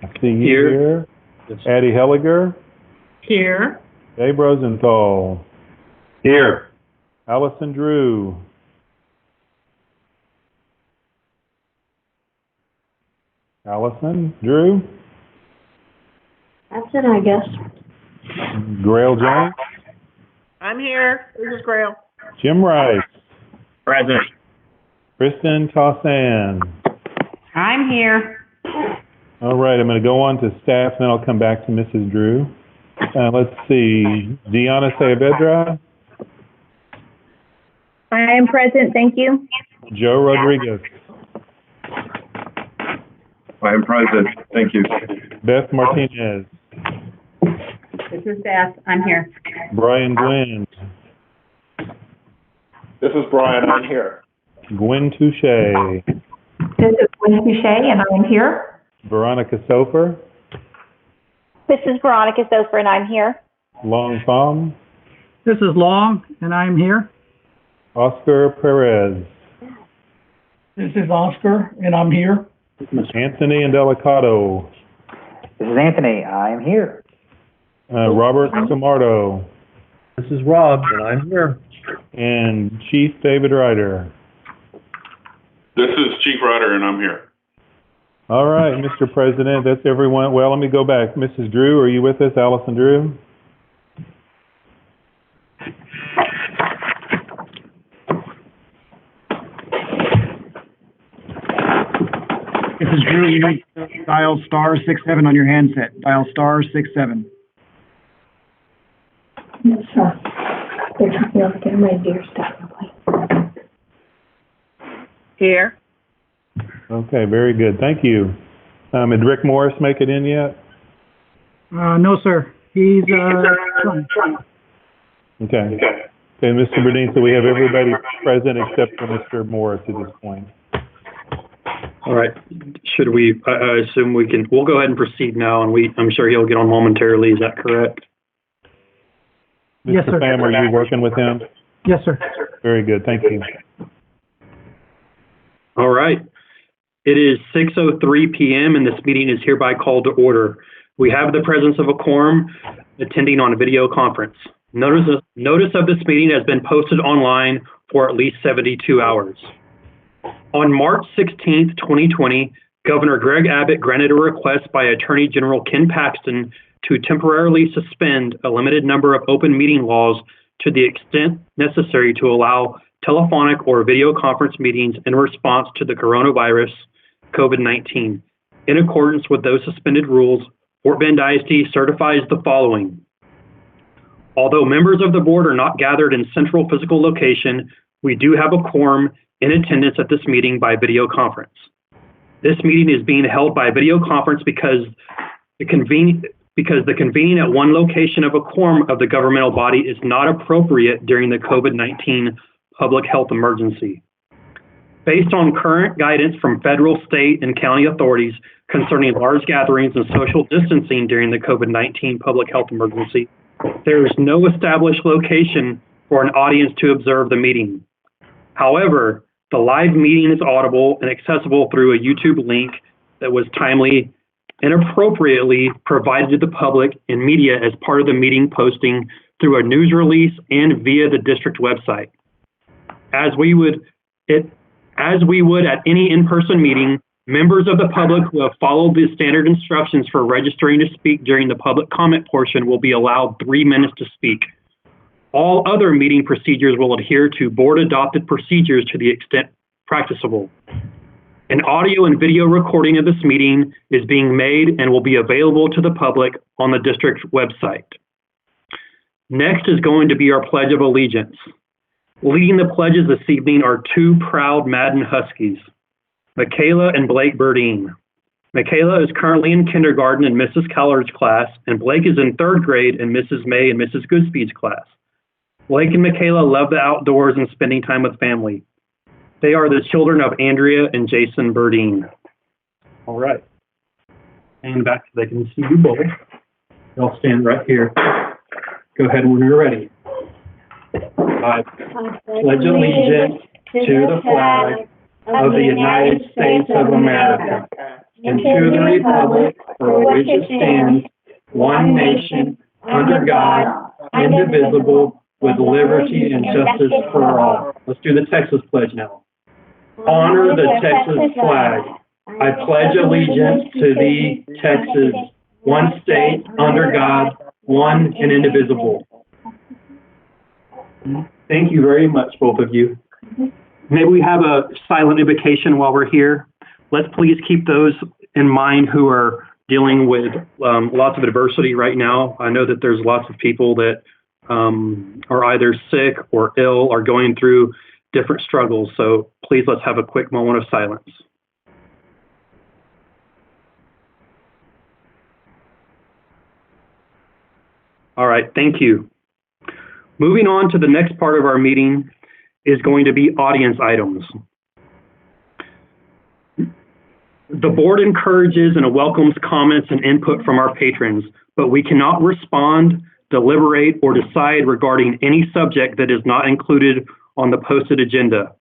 I see you here. Addie Helliger. Here. Dave Rosenthal. Here. Allison Drew. Allison Drew. That's it, I guess. Grail Jones. I'm here. This is Grail. Jim Rice. Present. Kristen Tossan. I'm here. All right, I'm going to go on to staff, and then I'll come back to Mrs. Drew. Let's see. Deanna Saavedra. I am present, thank you. Joe Rodriguez. I am present. Thank you. Beth Martinez. This is Beth. I'm here. Brian Gwynn. This is Brian. I'm here. Gwen Touche. This is Gwen Touche, and I'm here. Veronica Sofer. This is Veronica Sofer, and I'm here. Long Pham. This is Long, and I'm here. Oscar Perez. This is Oscar, and I'm here. Anthony Indelicato. This is Anthony. I am here. Robert Camardo. This is Rob, and I'm here. And Chief David Ryder. This is Chief Ryder, and I'm here. All right, Mr. President, that's everyone. Well, let me go back. Mrs. Drew, are you with us? Allison Drew? This is Drew. You need to dial star 67 on your handset. Dial star 67. Yes, sir. They're talking about getting my deer stuff. Here. Okay, very good. Thank you. Did Rick Morris make it in yet? No, sir. He's trying. Okay. Okay, Mr. Burdine, so we have everybody present except for Mr. Morris at this point. All right. Should we, I assume we'll go ahead and proceed now, and I'm sure he'll get on momentarily. Is that correct? Yes, sir. Mr. Pham, are you working with him? Yes, sir. Very good. Thank you. All right. It is 6:03 p.m. and this meeting is hereby called to order. We have the presence of a quorum attending on a video conference. Notice of this meeting has been posted online for at least 72 hours. On March 16th, 2020, Governor Greg Abbott granted a request by Attorney General Ken Paxton to temporarily suspend a limited number of open meeting laws to the extent necessary to allow telephonic or video conference meetings in response to the coronavirus, COVID-19. In accordance with those suspended rules, Fort Bend ISD certifies the following. Although members of the board are not gathered in central physical location, we do have a quorum in attendance at this meeting by video conference. This meeting is being held by video conference because the convening at one location of a quorum of the governmental body is not appropriate during the COVID-19 public health emergency. Based on current guidance from federal, state, and county authorities concerning large gatherings and social distancing during the COVID-19 public health emergency, there is no established location for an audience to observe the meeting. However, the live meeting is audible and accessible through a YouTube link that was timely and appropriately provided to the public and media as part of the meeting posting through a news release and via the district website. As we would at any in-person meeting, members of the public who have followed the standard instructions for registering to speak during the public comment portion will be allowed 3 minutes to speak. All other meeting procedures will adhere to board-adopted procedures to the extent practicable. An audio and video recording of this meeting is being made and will be available to the public on the district website. Next is going to be our Pledge of Allegiance. Leading the pledges this evening are two proud Madden Huskies, Michaela and Blake Burdine. Michaela is currently in kindergarten in Mrs. Callard's class, and Blake is in 3rd grade in Mrs. May and Mrs. Goodspeed's class. Blake and Michaela love the outdoors and spending time with family. They are the children of Andrea and Jason Burdine. All right. And back so they can see you both. Y'all stand right here. Go ahead when you're ready. I pledge allegiance to the flag of the United States of America and to the republic for which it stands, one nation, under God, indivisible, with liberty and justice for all. Let's do the Texas pledge now. Honor the Texas flag. I pledge allegiance to thee, Texas, one state, under God, one and indivisible. Thank you very much, both of you. Maybe we have a silent invocation while we're here. Let's please keep those in mind who are dealing with lots of adversity right now. I know that there's lots of people that are either sick or ill or going through different struggles. So please let's have a quick moment of silence. All right, thank you. Moving on to the next part of our meeting is going to be audience items. The board encourages and welcomes comments and input from our patrons, but we cannot respond, deliberate, or decide regarding any subject that is not included on the posted agenda.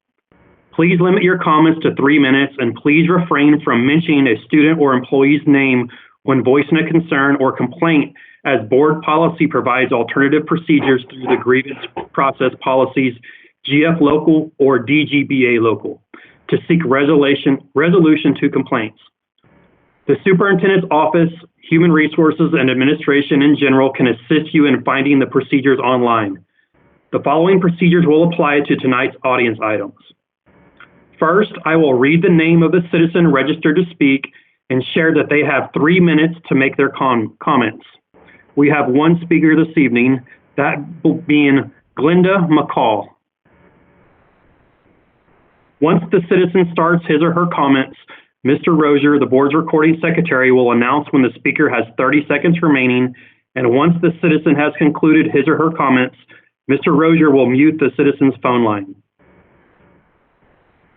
Please limit your comments to 3 minutes, and please refrain from mentioning a student or employee's name when voicing a concern or complaint, as board policy provides alternative procedures through the grievance process policies, GF local or DGBA local, to seek resolution to complaints. The Superintendent's Office, Human Resources, and Administration in general can assist you in finding the procedures online. The following procedures will apply to tonight's audience items. First, I will read the name of the citizen registered to speak and share that they have 3 minutes to make their comments. We have one speaker this evening, that being Glenda McCall. Once the citizen starts his or her comments, Mr. Rozier, the board's recording secretary, will announce when the speaker has 30 seconds remaining, and once the citizen has concluded his or her comments, Mr. Rozier will mute the citizen's phone line.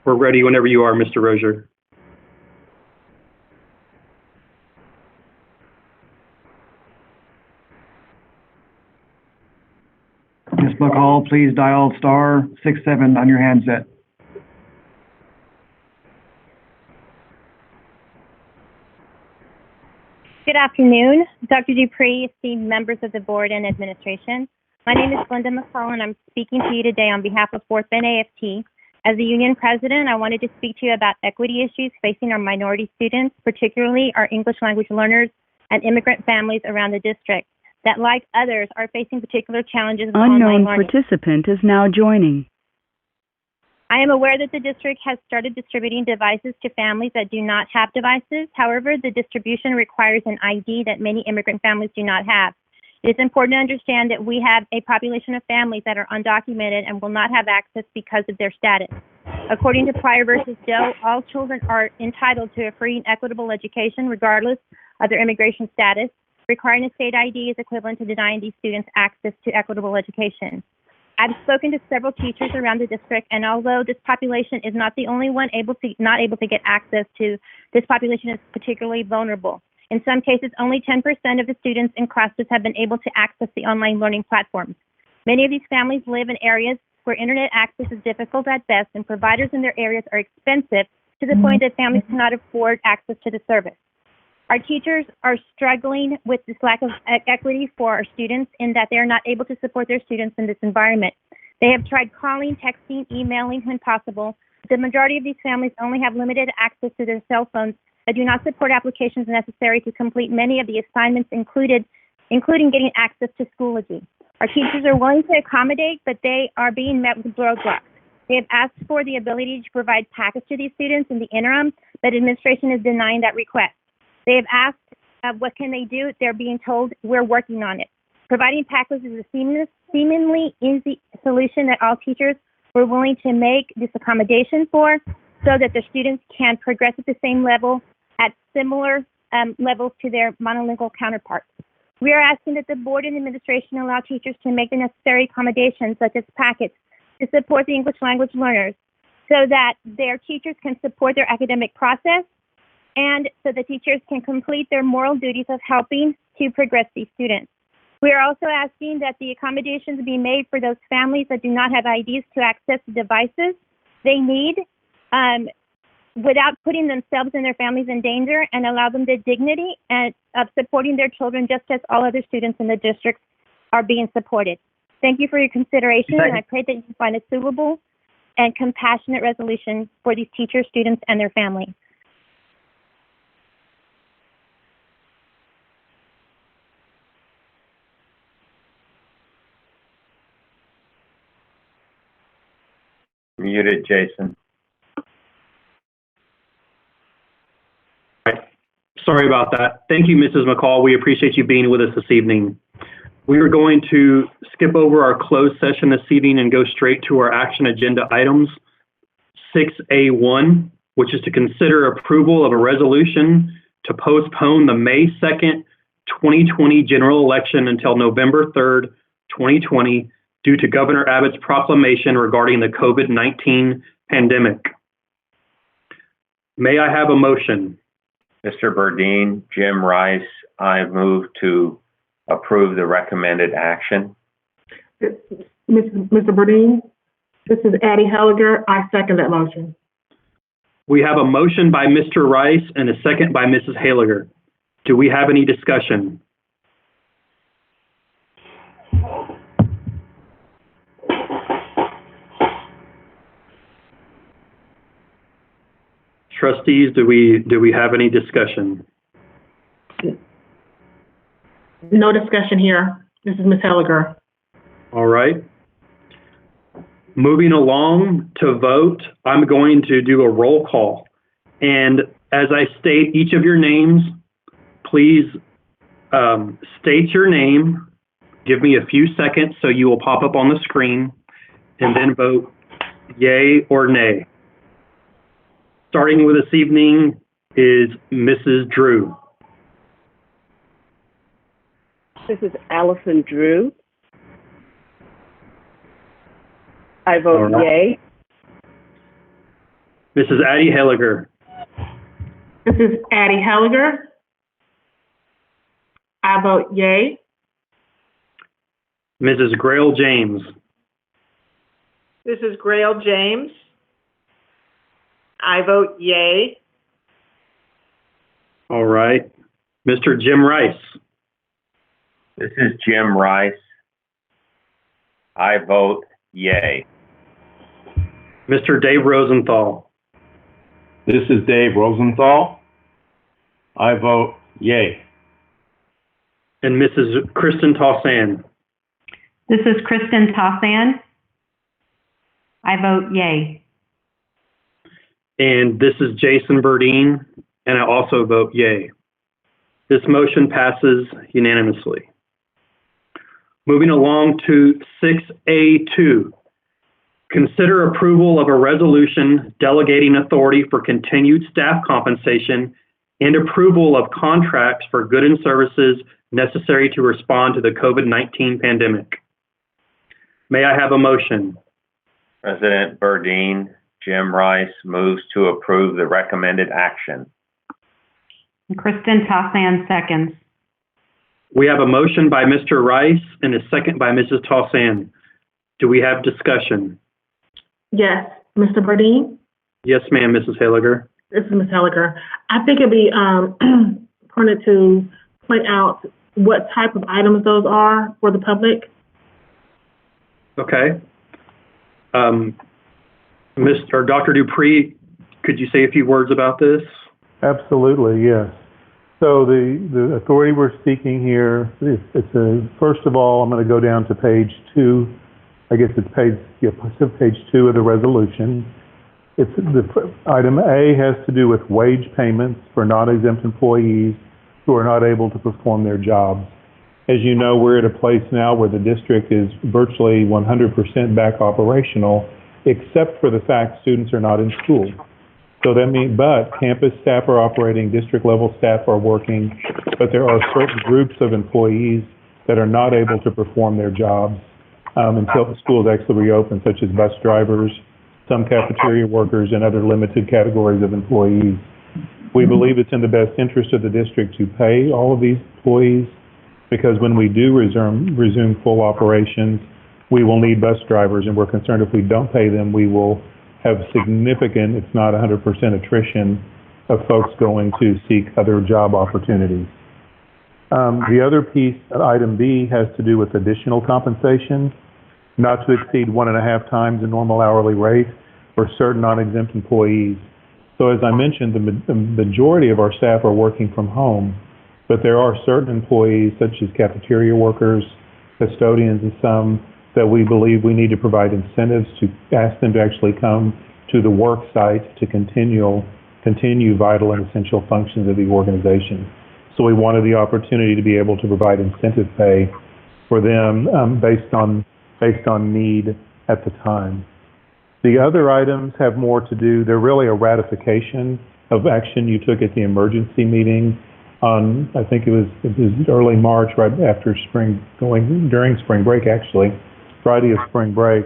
We're ready whenever you are, Mr. Rozier. Ms. McCall, please dial star 67 on your handset. Good afternoon, Dr. Dupree, esteemed members of the board and administration. My name is Glenda McCall, and I'm speaking to you today on behalf of 4th Bend AFT. As the union president, I wanted to speak to you about equity issues facing our minority students, particularly our English language learners and immigrant families around the district that, like others, are facing particular challenges with online learning. Unknown participant is now joining. I am aware that the district has started distributing devices to families that do not have devices. However, the distribution requires an ID that many immigrant families do not have. It is important to understand that we have a population of families that are undocumented and will not have access because of their status. According to Pryor versus Doe, all children are entitled to a free and equitable education regardless of their immigration status. Requiring a state ID is equivalent to denying these students access to equitable education. I've spoken to several teachers around the district, and although this population is not the only one not able to get access to, this population is particularly vulnerable. In some cases, only 10% of the students in classes have been able to access the online learning platforms. Many of these families live in areas where internet access is difficult at best, and providers in their areas are expensive to the point that families cannot afford access to the service. Our teachers are struggling with this lack of equity for our students in that they are not able to support their students in this environment. They have tried calling, texting, emailing when possible. The majority of these families only have limited access to their cell phones that do not support applications necessary to complete many of the assignments including getting access to Schoology. Our teachers are willing to accommodate, but they are being met with roadblocks. They have asked for the ability to provide packets to these students in the interim, but administration is denying that request. They have asked what can they do. They're being told we're working on it. Providing packets is a seemingly easy solution that all teachers were willing to make this accommodation for so that their students can progress at the same level at similar levels to their monolingual counterparts. We are asking that the board and administration allow teachers to make the necessary accommodations such as packets to support the English language learners so that their teachers can support their academic process and so the teachers can complete their moral duties of helping to progress these students. We are also asking that the accommodations be made for those families that do not have IDs to access the devices they need without putting themselves and their families in danger, and allow them the dignity and of supporting their children just as all other students in the district are being supported. Thank you for your consideration, and I pray that you find a suitable and compassionate resolution for these teachers, students, and their families. Muted, Jason. Sorry about that. Thank you, Mrs. McCall. We appreciate you being with us this evening. We are going to skip over our closed session this evening and go straight to our action agenda items. 6A1, which is to consider approval of a resolution to postpone the May 2nd, 2020 general election until November 3rd, 2020, due to Governor Abbott's proclamation regarding the COVID-19 pandemic. May I have a motion? Mr. Burdine, Jim Rice, I move to approve the recommended action. Mr. Burdine, this is Addie Helliger. I second that motion. We have a motion by Mr. Rice and a second by Mrs. Haliger. Do we have any discussion? Trustees, do we have any discussion? No discussion here. This is Ms. Helliger. All right. Moving along to vote, I'm going to do a roll call. And as I state each of your names, please state your name, give me a few seconds so you will pop up on the screen, and then vote yay or nay. Starting with this evening is Mrs. Drew. This is Allison Drew. I vote yay. Mrs. Addie Helliger. This is Addie Helliger. I vote yay. Mrs. Grail James. This is Grail James. I vote yay. All right. Mr. Jim Rice. This is Jim Rice. I vote yay. Mr. Dave Rosenthal. This is Dave Rosenthal. I vote yay. And Mrs. Kristen Tossan. This is Kristen Tossan. I vote yay. And this is Jason Burdine, and I also vote yay. This motion passes unanimously. Moving along to 6A2. Consider approval of a resolution delegating authority for continued staff compensation and approval of contracts for goods and services necessary to respond to the COVID-19 pandemic. May I have a motion? President Burdine, Jim Rice moves to approve the recommended action. Kristen Tossan seconds. We have a motion by Mr. Rice and a second by Mrs. Tossan. Do we have discussion? Yes. Mr. Burdine? Yes, ma'am, Mrs. Haliger. This is Ms. Helliger. I think it'd be important to point out what type of items those are for the public. Okay. Mr. Dr. Dupree, could you say a few words about this? Absolutely, yes. So the authority we're seeking here, first of all, I'm going to go down to page 2. I guess it's page 2 of the resolution. Item A has to do with wage payments for non-exempt employees who are not able to perform their jobs. As you know, we're at a place now where the district is virtually 100% back operational, except for the fact students are not in school. So that means, but campus staff are operating, district level staff are working, but there are certain groups of employees that are not able to perform their jobs until the schools actually reopen, such as bus drivers, some cafeteria workers, and other limited categories of employees. We believe it's in the best interest of the district to pay all of these employees, because when we do resume full operations, we will need bus drivers, and we're concerned if we don't pay them, we will have significant, it's not 100% attrition of folks going to seek other job opportunities. The other piece, item B, has to do with additional compensation, not to exceed 1.5 times the normal hourly rate for certain non-exempt employees. So as I mentioned, the majority of our staff are working from home, but there are certain employees, such as cafeteria workers, custodians, and some that we believe we need to provide incentives to ask them to actually come to the work site to continue vital and essential functions of the organization. So we wanted the opportunity to be able to provide incentive pay for them based on need at the time. The other items have more to do, they're really a ratification of action you took at the emergency meeting on, I think it was early March, right after during spring break actually, Friday of spring break.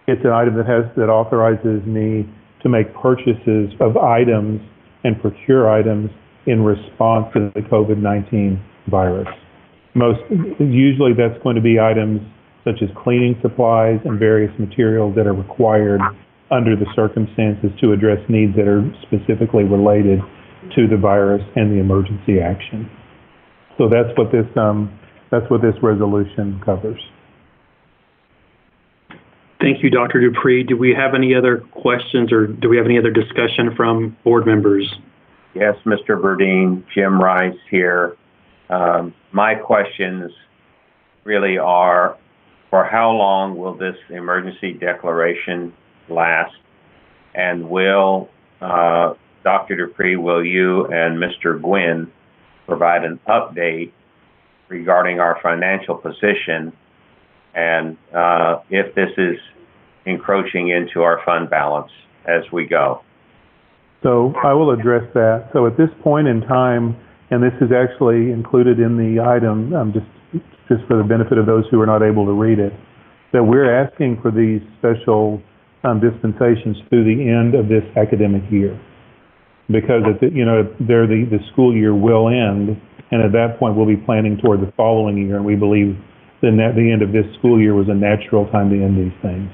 It's an item that authorizes me to make purchases of items and procure items in response to the COVID-19 virus. Usually that's going to be items such as cleaning supplies and various materials that are required under the circumstances to address needs that are specifically related to the virus and the emergency action. So that's what this resolution covers. Thank you, Dr. Dupree. Do we have any other questions or do we have any other discussion from board members? Yes, Mr. Burdine, Jim Rice here. My questions really are, for how long will this emergency declaration last? And will, Dr. Dupree, will you and Mr. Gwynn provide an update regarding our financial position and if this is encroaching into our fund balance as we go? So I will address that. So at this point in time, and this is actually included in the item, just for the benefit of those who are not able to read it, that we're asking for these special dispensations through the end of this academic year. Because the school year will end, and at that point we'll be planning toward the following year, and we believe the end of this school year was a natural time to end these things.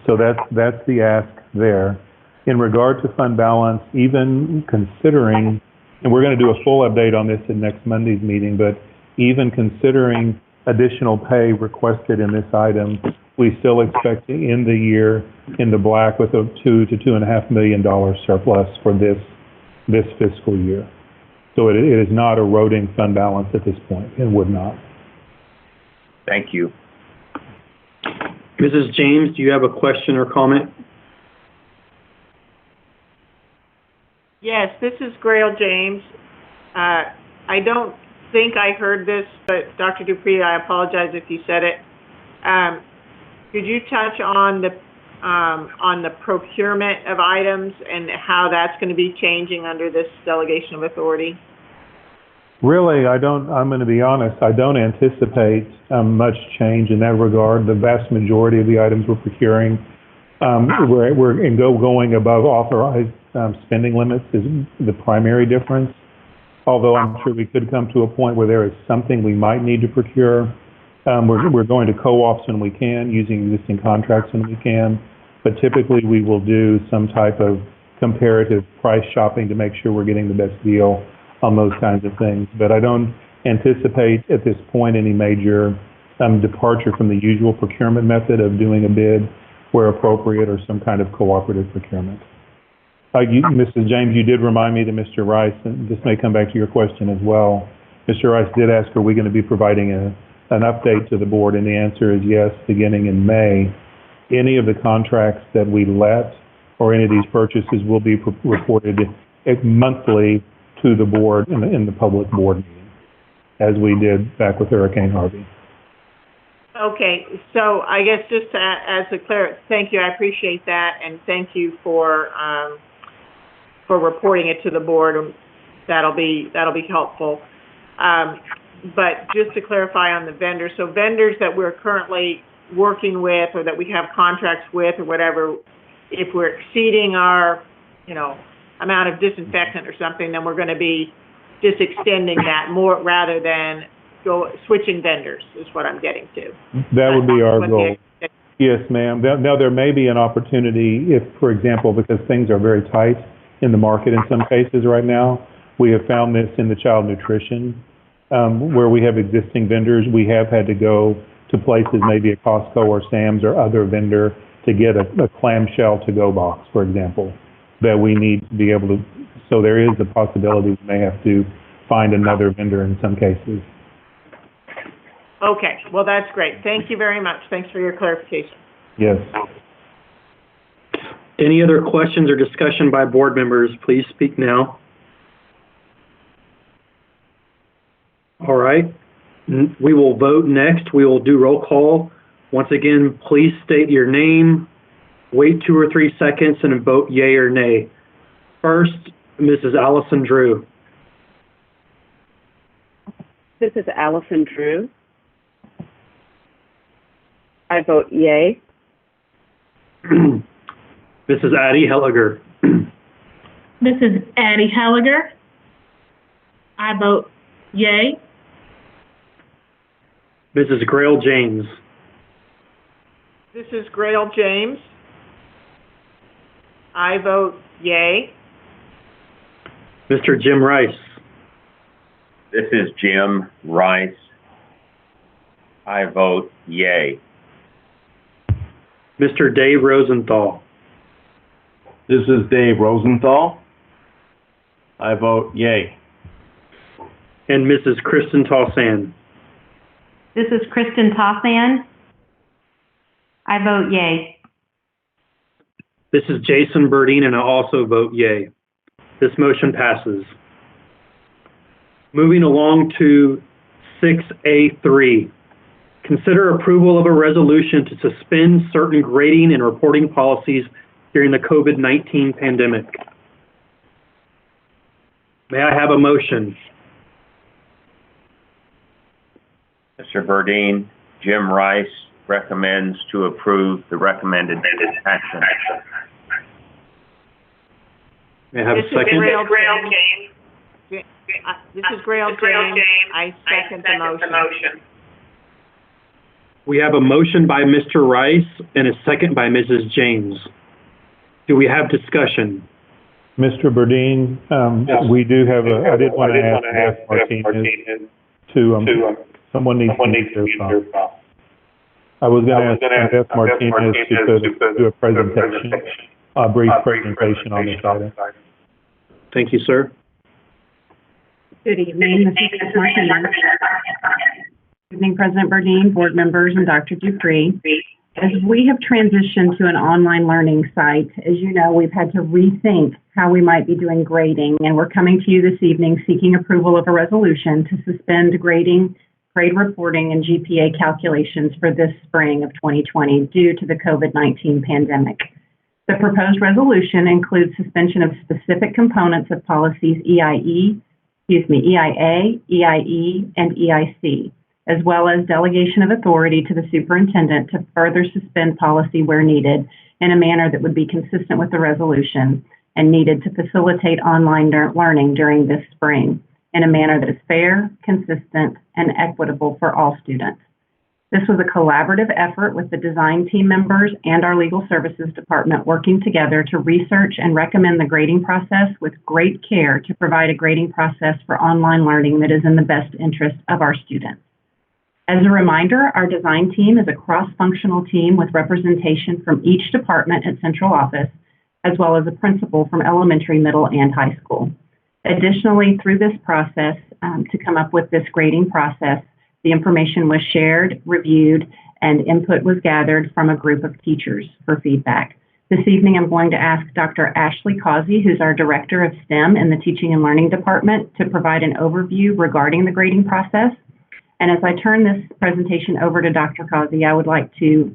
So that's the ask there. In regard to fund balance, even considering, and we're going to do a full update on this in next Monday's meeting, but even considering additional pay requested in this item, we still expect to end the year in the black with a $2 to $2.5 million surplus for this fiscal year. So it is not eroding fund balance at this point. It would not. Thank you. Mrs. James, do you have a question or comment? Yes, this is Grail James. I don't think I heard this, but Dr. Dupree, I apologize if you said it. Could you touch on the procurement of items and how that's going to be changing under this delegation of authority? Really, I'm going to be honest, I don't anticipate much change in that regard. The vast majority of the items we're procuring, we're going above authorized spending limits is the primary difference. Although I'm sure we could come to a point where there is something we might need to procure. We're going to co-ops when we can, using existing contracts when we can, but typically we will do some type of comparative price shopping to make sure we're getting the best deal on those kinds of things. But I don't anticipate at this point any major departure from the usual procurement method of doing a bid where appropriate or some kind of cooperative procurement. Mrs. James, you did remind me to Mr. Rice, and this may come back to your question as well. Mr. Rice did ask, are we going to be providing an update to the board? And the answer is yes, beginning in May. Any of the contracts that we let or any of these purchases will be reported monthly to the board in the public board meeting, as we did back with Hurricane Harvey. Okay, so I guess just as a clear, thank you, I appreciate that, and thank you for reporting it to the board. That'll be helpful. But just to clarify on the vendors, so vendors that we're currently working with or that we have contracts with or whatever, if we're exceeding our, amount of disinfectant or something, then we're going to be just extending that more rather than switching vendors is what I'm getting to. That would be our goal. Yes, ma'am. Now, there may be an opportunity if, for example, because things are very tight in the market in some cases right now, we have found this in the child nutrition, where we have existing vendors. We have had to go to places, maybe a Costco or Sam's or other vendor, to get a clamshell to-go box, for example, that we need to be able to, so there is a possibility we may have to find another vendor in some cases. Okay, well, that's great. Thank you very much. Thanks for your clarification. Yes. Any other questions or discussion by board members, please speak now. All right, we will vote next. We will do roll call. Once again, please state your name, wait 2 or 3 seconds, and vote yay or nay. First, Mrs. Allison Drew. This is Allison Drew. I vote yay. Mrs. Addie Helliger. This is Addie Halliger. I vote yay. Mrs. Grail James. This is Grail James. I vote yay. Mr. Jim Rice. This is Jim Rice. I vote yay. Mr. Dave Rosenthal. This is Dave Rosenthal. I vote yay. And Mrs. Kristen Tossan. This is Kristen Tossan. I vote yay. This is Jason Burdine, and I also vote yay. This motion passes. Moving along to 6A3. Consider approval of a resolution to suspend certain grading and reporting policies during the COVID-19 pandemic. May I have a motion? Mr. Burdine, Jim Rice recommends to approve the recommended action. May I have a second? This is Grail James. I second the motion. We have a motion by Mr. Rice and a second by Mrs. James. Do we have discussion? Mr. Burdine, we do have I did want to ask Beth Martinez to, someone needs to mute their phone. I was going to ask Beth Martinez to do a presentation, a brief presentation on this item. Thank you, sir. Good evening. This is Beth Martinez. Good evening, President Burdine, board members, and Dr. Dupree. As we have transitioned to an online learning site, as you know, we've had to rethink how we might be doing grading, and we're coming to you this evening seeking approval of a resolution to suspend grading, grade reporting, and GPA calculations for this spring of 2020 due to the COVID-19 pandemic. The proposed resolution includes suspension of specific components of policies EIA, EIE, and EIC, as well as delegation of authority to the superintendent to further suspend policy where needed in a manner that would be consistent with the resolution and needed to facilitate online learning during this spring in a manner that is fair, consistent, and equitable for all students. This was a collaborative effort with the design team members and our legal services department working together to research and recommend the grading process with great care to provide a grading process for online learning that is in the best interest of our students. As a reminder, our design team is a cross-functional team with representation from each department at central office, as well as a principal from elementary, middle, and high school. Additionally, through this process, to come up with this grading process, the information was shared, reviewed, and input was gathered from a group of teachers for feedback. This evening, I'm going to ask Dr. Ashley Causey, who's our Director of STEM in the Teaching and Learning Department, to provide an overview regarding the grading process. And as I turn this presentation over to Dr. Causey, I would like to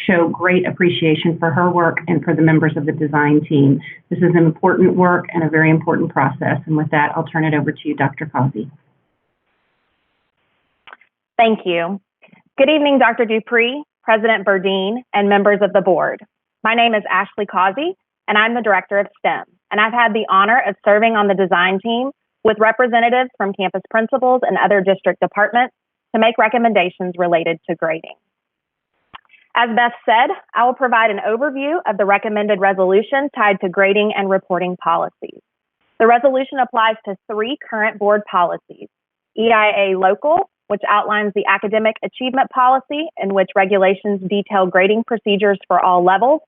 show great appreciation for her work and for the members of the design team. This is an important work and a very important process. And with that, I'll turn it over to you, Dr. Causey. Thank you. Good evening, Dr. Dupree, President Burdine, and members of the board. My name is Ashley Causey, and I'm the Director of STEM. And I've had the honor of serving on the design team with representatives from campus principals and other district departments to make recommendations related to grading. As Beth said, I will provide an overview of the recommended resolution tied to grading and reporting policies. The resolution applies to 3 current board policies: EIA Local, which outlines the academic achievement policy in which regulations detail grading procedures for all levels;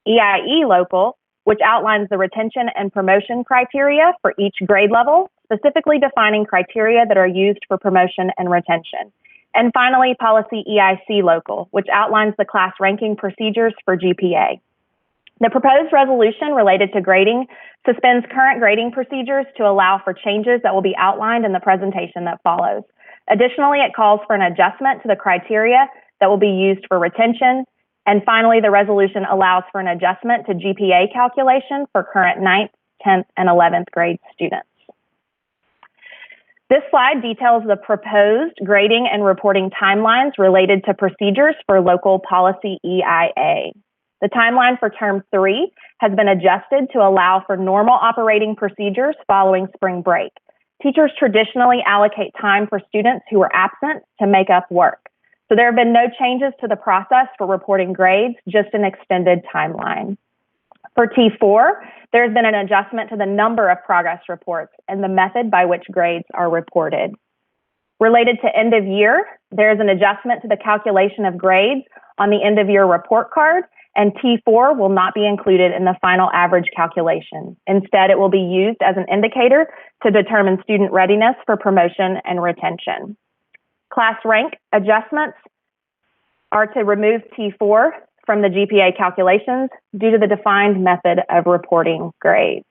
EIE Local, which outlines the retention and promotion criteria for each grade level, specifically defining criteria that are used for promotion and retention; and finally, policy EIC Local, which outlines the class ranking procedures for GPA. The proposed resolution related to grading suspends current grading procedures to allow for changes that will be outlined in the presentation that follows. Additionally, it calls for an adjustment to the criteria that will be used for retention. And finally, the resolution allows for an adjustment to GPA calculation for current 9th, 10th, and 11th grade students. This slide details the proposed grading and reporting timelines related to procedures for local policy EIA. The timeline for term 3 has been adjusted to allow for normal operating procedures following spring break. Teachers traditionally allocate time for students who are absent to make up work. So there have been no changes to the process for reporting grades, just an extended timeline. For T4, there has been an adjustment to the number of progress reports and the method by which grades are reported. Related to end of year, there is an adjustment to the calculation of grades on the end of year report card, and T4 will not be included in the final average calculation. Instead, it will be used as an indicator to determine student readiness for promotion and retention. Class rank adjustments are to remove T4 from the GPA calculations due to the defined method of reporting grades.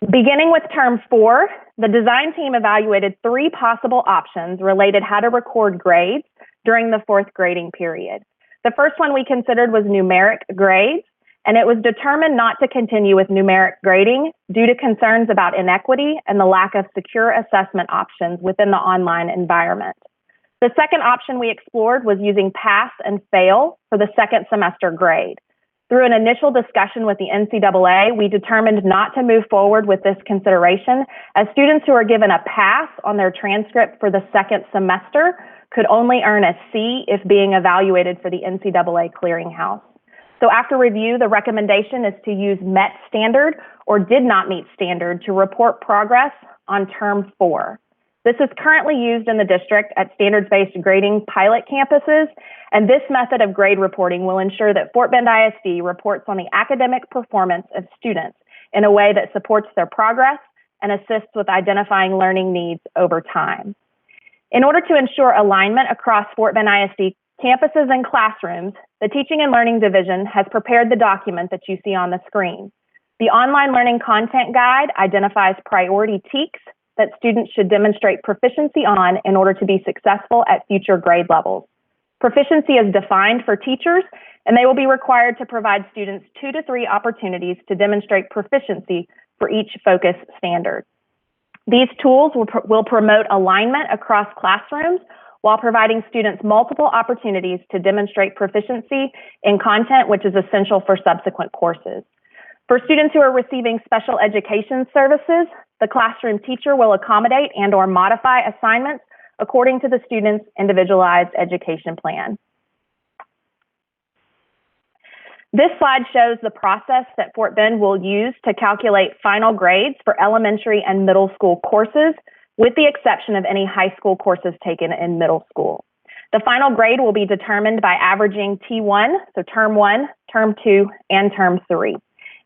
Beginning with term 4, the design team evaluated 3 possible options related how to record grades during the 4th grading period. The first one we considered was numeric grades, and it was determined not to continue with numeric grading due to concerns about inequity and the lack of secure assessment options within the online environment. The second option we explored was using pass and fail for the 2nd semester grade. Through an initial discussion with the NCAA, we determined not to move forward with this consideration, as students who are given a pass on their transcript for the 2nd semester could only earn a C if being evaluated for the NCAA clearinghouse. So after review, the recommendation is to use met standard or did not meet standard to report progress on term 4. This is currently used in the district at standards-based grading pilot campuses, and this method of grade reporting will ensure that Fort Bend ISD reports on the academic performance of students in a way that supports their progress and assists with identifying learning needs over time. In order to ensure alignment across Fort Bend ISD campuses and classrooms, the Teaching and Learning Division has prepared the document that you see on the screen. The Online Learning Content Guide identifies priority TEKS that students should demonstrate proficiency on in order to be successful at future grade levels. Proficiency is defined for teachers, and they will be required to provide students 2 to 3 opportunities to demonstrate proficiency for each focus standard. These tools will promote alignment across classrooms while providing students multiple opportunities to demonstrate proficiency in content which is essential for subsequent courses. For students who are receiving special education services, the classroom teacher will accommodate and/or modify assignments according to the student's individualized education plan. This slide shows the process that Fort Bend will use to calculate final grades for elementary and middle school courses, with the exception of any high school courses taken in middle school. The final grade will be determined by averaging T1, so term 1, term 2, and term 3.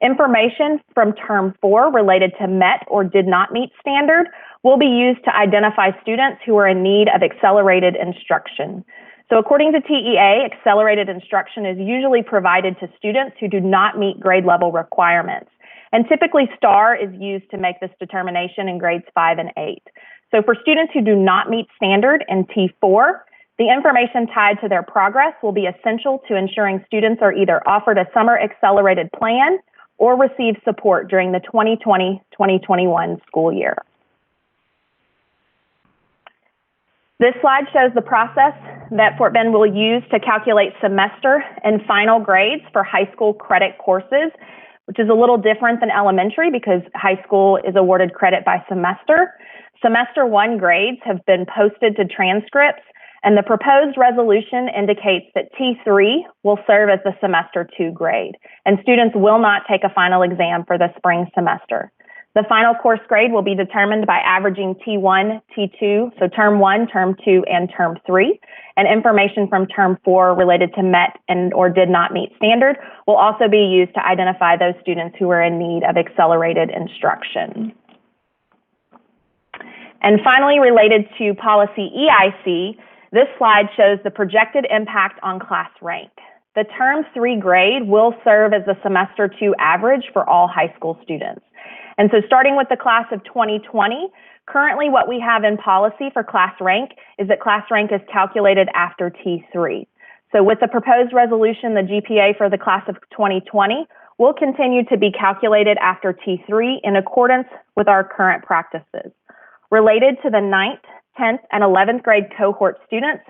Information from term 4 related to met or did not meet standard will be used to identify students who are in need of accelerated instruction. So according to TEA, accelerated instruction is usually provided to students who do not meet grade level requirements. And typically STAR is used to make this determination in grades 5 and 8. So for students who do not meet standard in T4, the information tied to their progress will be essential to ensuring students are either offered a summer accelerated plan or receive support during the 2020-2021 school year. This slide shows the process that Fort Bend will use to calculate semester and final grades for high school credit courses, which is a little different than elementary because high school is awarded credit by semester. Semester 1 grades have been posted to transcripts And the proposed resolution indicates that T3 will serve as the semester 2 grade, and students will not take a final exam for the spring semester. The final course grade will be determined by averaging T1, T2, so term 1, term 2, and term 3, and information from term 4 related to met and or did not meet standard will also be used to identify those students who are in need of accelerated instruction. And finally, related to policy EIC, this slide shows the projected impact on class rank. The term 3 grade will serve as the semester 2 average for all high school students. And so starting with the class of 2020, currently what we have in policy for class rank is that class rank is calculated after T3. So with the proposed resolution, the GPA for the class of 2020 will continue to be calculated after T3 in accordance with our current practices. Related to the 9th, 10th, and 11th grade cohort students,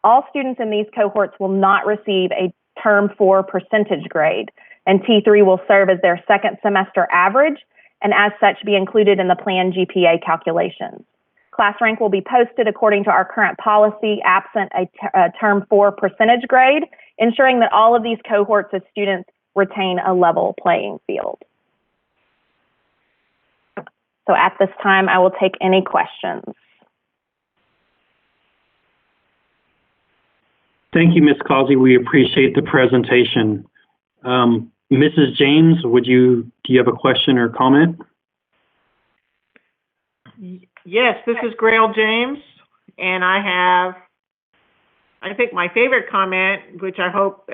all students in these cohorts will not receive a term 4 percentage grade, and T3 will serve as their second semester average, and as such be included in the planned GPA calculations. Class rank will be posted according to our current policy, absent a term 4 percentage grade, ensuring that all of these cohorts of students retain a level playing field. So at this time, I will take any questions. Thank you, Ms. Causey. We appreciate the presentation. Mrs. James, do you have a question or comment? Yes, this is Grail James, and I think my favorite comment, which I hope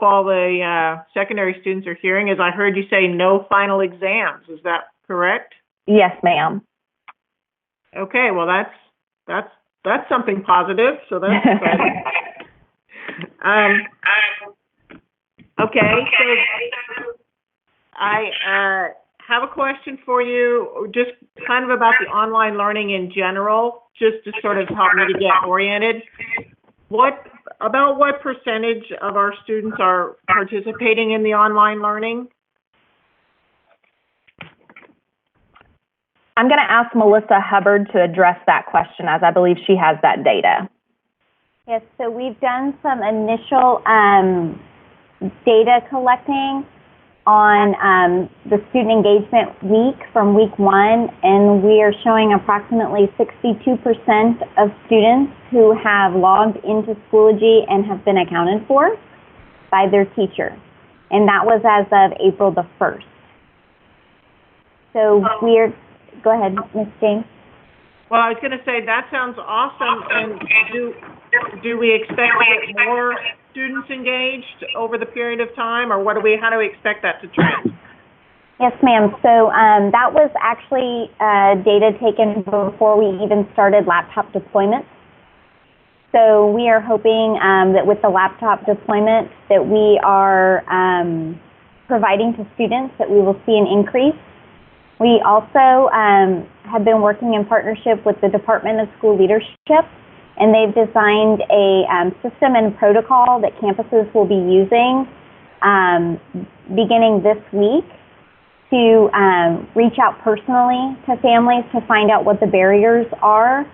all the secondary students are hearing, is I heard you say no final exams. Is that correct? Yes, ma'am. Okay, well that's something positive, so that's exciting. Okay, so I have a question for you, just kind of about the online learning in general, just to sort of help me to get oriented. About what percentage of our students are participating in the online learning? I'm going to ask Melissa Hubbard to address that question, as I believe she has that data. Yes, so we've done some initial data collecting on the student engagement week from week 1, and we are showing approximately 62% of students who have logged into Schoology and have been accounted for by their teacher. And that was as of April the 1st. So go ahead, Ms. James. Well, I was going to say that sounds awesome. And do we expect to get more students engaged over the period of time, or how do we expect that to trend? Yes, ma'am. So that was actually data taken before we even started laptop deployment. So we are hoping that with the laptop deployment that we are providing to students, that we will see an increase. We also have been working in partnership with the Department of School Leadership, and they've designed a system and protocol that campuses will be using beginning this week to reach out personally to families to find out what the barriers are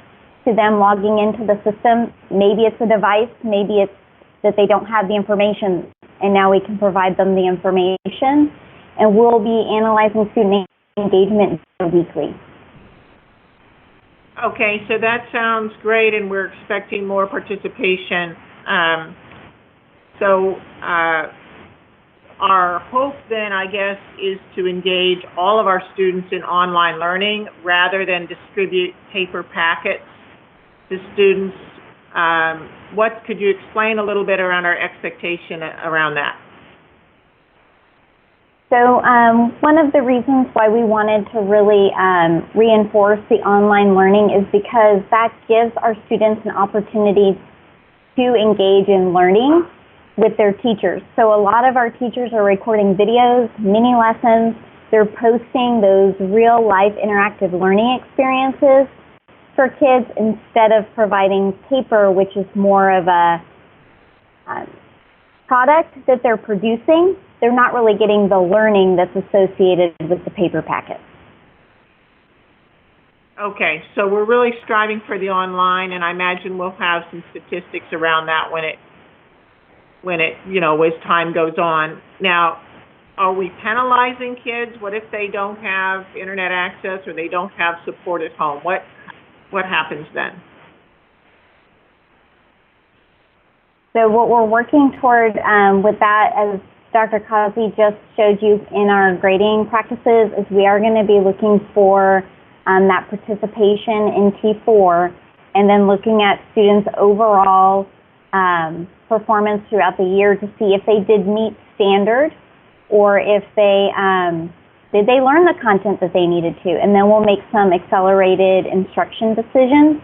to them logging into the system. Maybe it's a device, maybe it's that they don't have the information, and now we can provide them the information. And we'll be analyzing student engagement weekly. Okay, so that sounds great, and we're expecting more participation. Our hope then, I guess, is to engage all of our students in online learning rather than distribute paper packets to students. Could you explain a little bit around our expectation around that? So one of the reasons why we wanted to really reinforce the online learning is because that gives our students an opportunity to engage in learning with their teachers. So a lot of our teachers are recording videos, mini lessons. They're posting those real life interactive learning experiences for kids instead of providing paper, which is more of a product that they're producing. They're not really getting the learning that's associated with the paper packet. Okay, so we're really striving for the online, and I imagine we'll have some statistics around that when it, as time goes on. Now, are we penalizing kids? What if they don't have internet access or they don't have support at home? What happens then? So what we're working toward with that, as Dr. Cosby just showed you in our grading practices, is we are going to be looking for that participation in T4, and then looking at students' overall performance throughout the year to see if they did meet standard, or if did they learn the content that they needed to, and then we'll make some accelerated instruction decisions.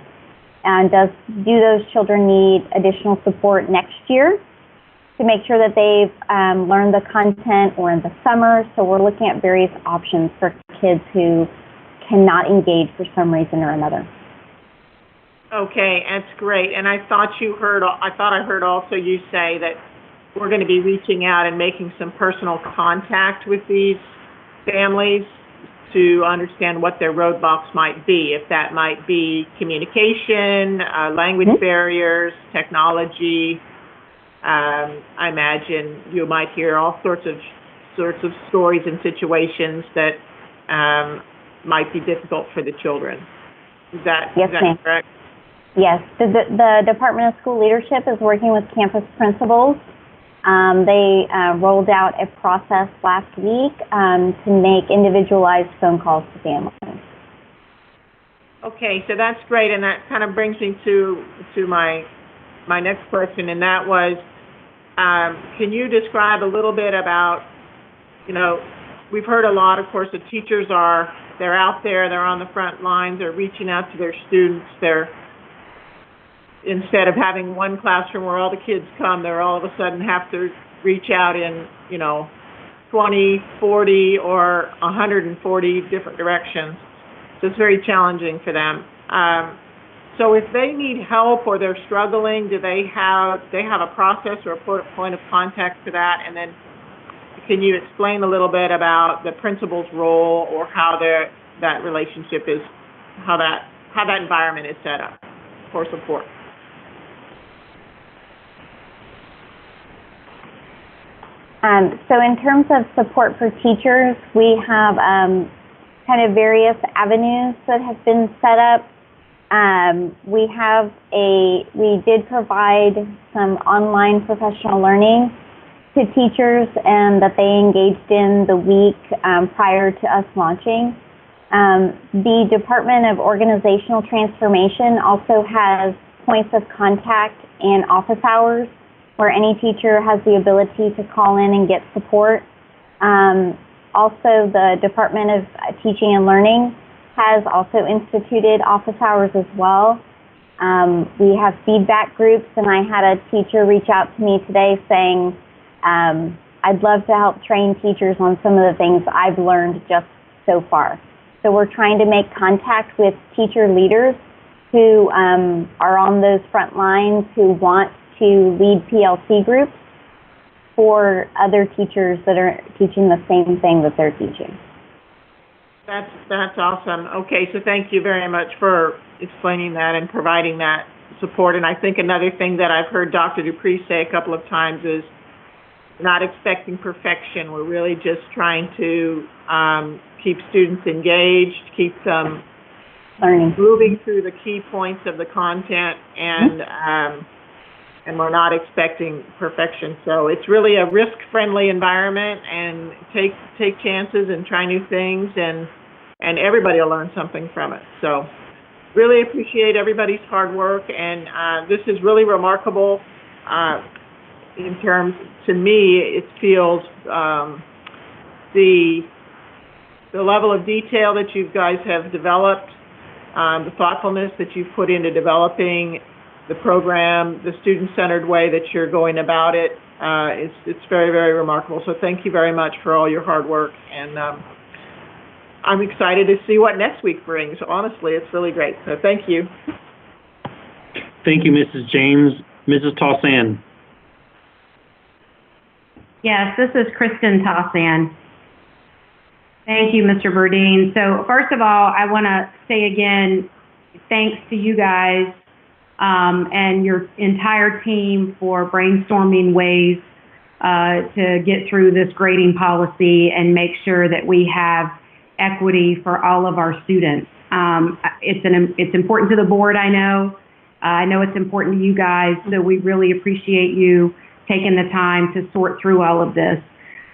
And do those children need additional support next year to make sure that they've learned the content, or in the summer? So we're looking at various options for kids who cannot engage for some reason or another. Okay, that's great. And I thought I heard also you say that we're going to be reaching out and making some personal contact with these families to understand what their roadblocks might be, if that might be communication, language barriers, technology. I imagine you might hear all sorts of stories and situations that might be difficult for the children. Is that correct? Yes. The Department of School Leadership is working with campus principals. They rolled out a process last week to make individualized phone calls to families. Okay, so that's great, and that kind of brings me to my next question, and that was, can you describe a little bit about, we've heard a lot, of course, the teachers they're out there, they're on the front lines, they're reaching out to their students, instead of having one classroom where all the kids come, they're all of a sudden have to reach out in, 20, 40, or 140 different directions. So it's very challenging for them. So if they need help or they're struggling, do they have a process or a point of contact for that? And then can you explain a little bit about the principal's role, or how that relationship is, how that environment is set up for support? So in terms of support for teachers, we have kind of various avenues that have been set up. We did provide some online professional learning to teachers, and that they engaged in the week prior to us launching. The Department of Organizational Transformation also has points of contact and office hours where any teacher has the ability to call in and get support. Also, the Department of Teaching and Learning has also instituted office hours as well. We have feedback groups, and I had a teacher reach out to me today saying, I'd love to help train teachers on some of the things I've learned just so far. So we're trying to make contact with teacher leaders who are on those front lines, who want to lead PLC groups for other teachers that are teaching the same thing that they're teaching. That's awesome. Okay, so thank you very much for explaining that and providing that support. And I think another thing that I've heard Dr. Dupree say a couple of times is not expecting perfection. We're really just trying to keep students engaged, keep them learning, moving through the key points of the content, and we're not expecting perfection. So it's really a risk-friendly environment, and take chances and try new things, and everybody will learn something from it. So really appreciate everybody's hard work, and this is really remarkable in terms, to me, it feels the level of detail that you guys have developed, the thoughtfulness that you've put into developing the program, the student-centered way that you're going about it. It's very, very remarkable. So thank you very much for all your hard work. And I'm excited to see what next week brings. Honestly, it's really great. So thank you. Thank you, Mrs. James. Mrs. Tossan. Yes, this is Kristen Tossan. Thank you, Mr. Burdine. So first of all, I want to say again, thanks to you guys and your entire team for brainstorming ways to get through this grading policy and make sure that we have equity for all of our students. It's important to the board, I know. I know it's important to you guys, so we really appreciate you taking the time to sort through all of this.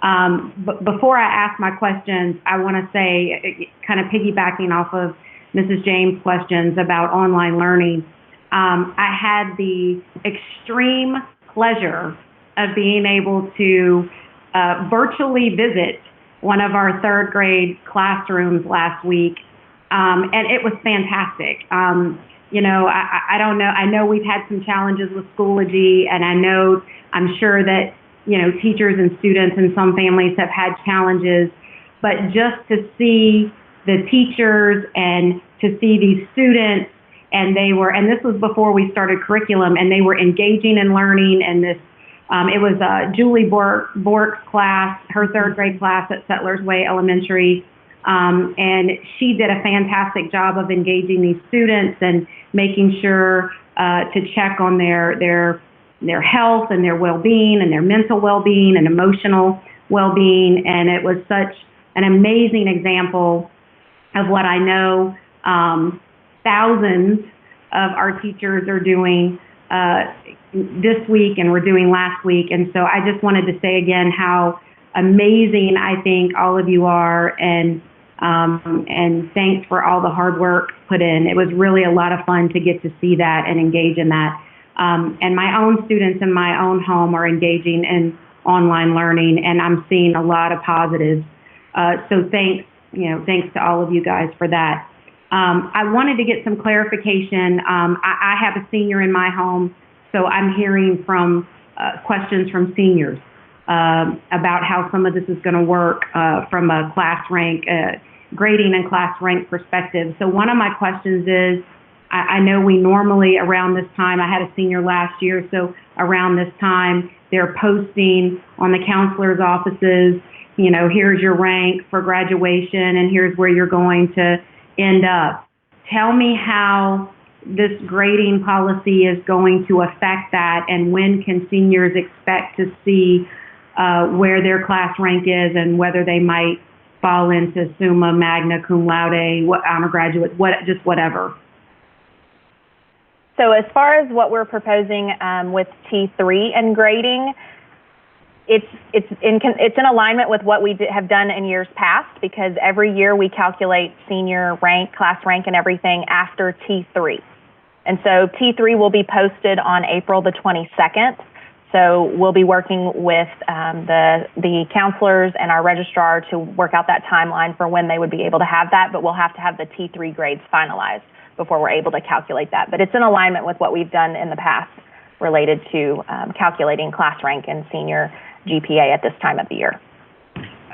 But before I ask my questions, I want to say, kind of piggybacking off of Mrs. James' questions about online learning, I had the extreme pleasure of being able to virtually visit one of our third grade classrooms last week, and it was fantastic. You know, I don't know, I know we've had some challenges with Schoology, and I'm sure that, you know, teachers and students and some families have had challenges, but just to see the teachers and to see these students, and this was before we started curriculum, and they were engaging in learning, and this, it was Julie Bork's class, her third grade class at Settlers Way Elementary, and she did a fantastic job of engaging these students and making sure to check on their health and their well-being and their mental well-being and emotional well-being. And it was such an amazing example of what I know thousands of our teachers are doing this week and were doing last week. And so I just wanted to say again how amazing I think all of you are, and thanks for all the hard work put in. It was really a lot of fun to get to see that and engage in that. And my own students in my own home are engaging in online learning, and I'm seeing a lot of positives. So thanks to all of you guys for that. I wanted to get some clarification. I have a senior in my home, so I'm hearing from questions from seniors about how some of this is going to work from a class rank, grading and class rank perspective. So one of my questions is, I know we normally around this time, I had a senior last year, so around this time, they're posting on the counselor's offices, you know, here's your rank for graduation and here's where you're going to end up. Tell me how this grading policy is going to affect that, and when can seniors expect to see where their class rank is and whether they might fall into summa, magna, cum laude, honor graduate, just whatever. So as far as what we're proposing with T3 and grading, it's in alignment with what we have done in years past, because every year we calculate senior rank, class rank, and everything after T3. And so T3 will be posted on April the 22nd. So we'll be working with the counselors and our registrar to work out that timeline for when they would be able to have that, but we'll have to have the T3 grades finalized before we're able to calculate that. But it's in alignment with what we've done in the past related to calculating class rank and senior GPA at this time of the year.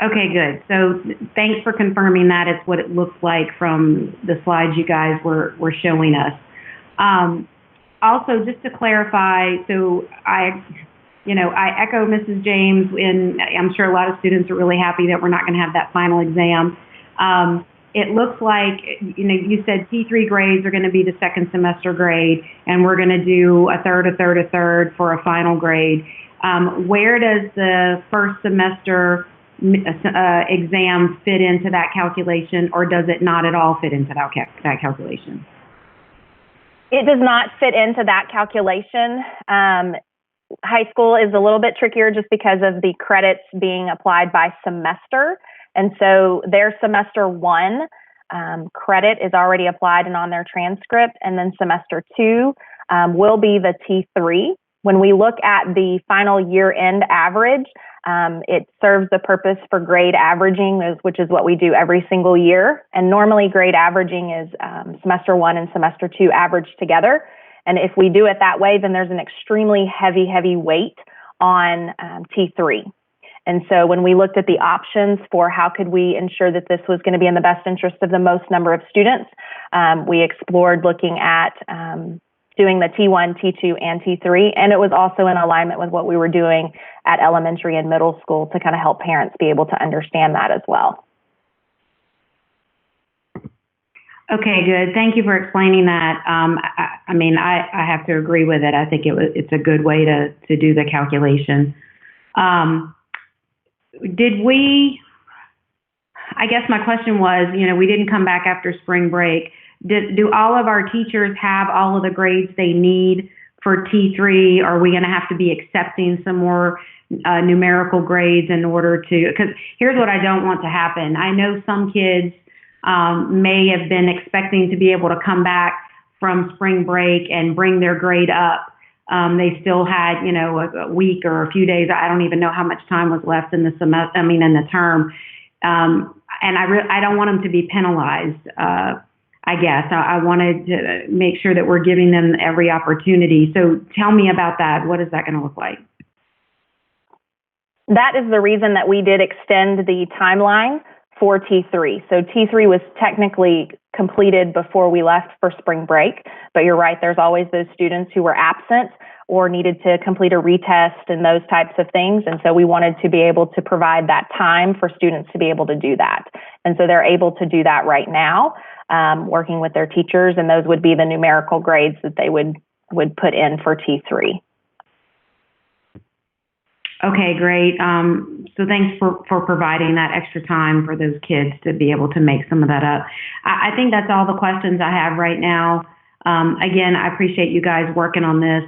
Okay, good. So thanks for confirming that. It's what it looks like from the slides you guys were showing us. Also, just to clarify, so I echo Mrs. James, and I'm sure a lot of students are really happy that we're not going to have that final exam. It looks like, you said T3 grades are going to be the second semester grade, and we're going to do a third for a final grade. Where does the first semester exam fit into that calculation, or does it not at all fit into that calculation? It does not fit into that calculation. High school is a little bit trickier just because of the credits being applied by semester. And so their semester 1 credit is already applied and on their transcript, and then semester 2 will be the T3. When we look at the final year-end average, it serves the purpose for grade averaging, which is what we do every single year. And normally grade averaging is semester 1 and semester 2 averaged together. And if we do it that way, then there's an extremely heavy weight on T3. And so when we looked at the options for how could we ensure that this was going to be in the best interest of the most number of students, we explored looking at doing the T1, T2, and T3, and it was also in alignment with what we were doing at elementary and middle school to kind of help parents be able to understand that as well. Okay, good. Thank you for explaining that. I mean, I have to agree with it. I think it's a good way to do the calculation. I guess my question was, we didn't come back after spring break. Do all of our teachers have all of the grades they need for T3? Are we going to have to be accepting some more numerical grades in order to, because here's what I don't want to happen. I know some kids may have been expecting to be able to come back from spring break and bring their grade up. They still had, a week or a few days. I don't even know how much time was left in the semester. In the term. And I don't want them to be penalized. I guess I wanted to make sure that we're giving them every opportunity. So tell me about that. What is that going to look like? That is the reason that we did extend the timeline for T3. So T3 was technically completed before we left for spring break, but you're right, there's always those students who were absent or needed to complete a retest and those types of things. And so we wanted to be able to provide that time for students to be able to do that. And so they're able to do that right now, working with their teachers, and those would be the numerical grades that they would put in for T3. Okay, great. So thanks for providing that extra time for those kids to be able to make some of that up. I think that's all the questions I have right now. Again, I appreciate you guys working on this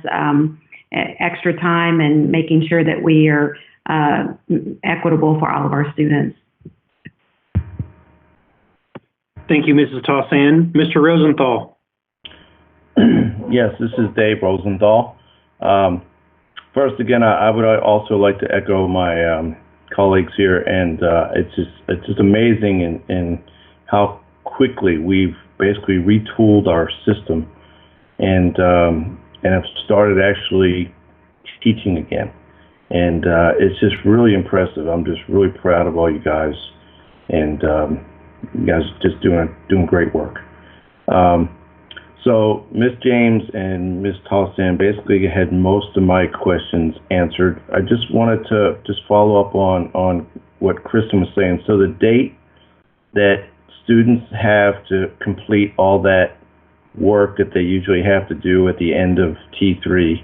extra time and making sure that we are equitable for all of our students. Thank you, Mrs. Tossan. Mr. Rosenthal. Yes, this is Dave Rosenthal. First, again, I would also like to echo my colleagues here, and it's just amazing in how quickly we've basically retooled our system and have started actually teaching again. And it's just really impressive. I'm just really proud of all you guys, and you guys are just doing great work. So Ms. James and Ms. Tossan basically had most of my questions answered. I just wanted to follow up on what Kristen was saying. So the date that students have to complete all that work that they usually have to do at the end of T3,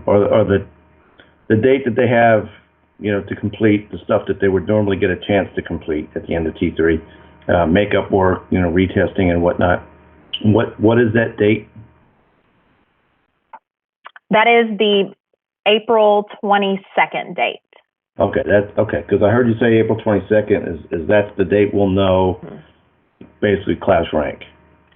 or the date that they have, to complete the stuff that they would normally get a chance to complete at the end of T3, makeup work, retesting and whatnot. What is that date? That is the April 22nd date. Okay, because I heard you say April 22nd is that's the date we'll know basically class rank,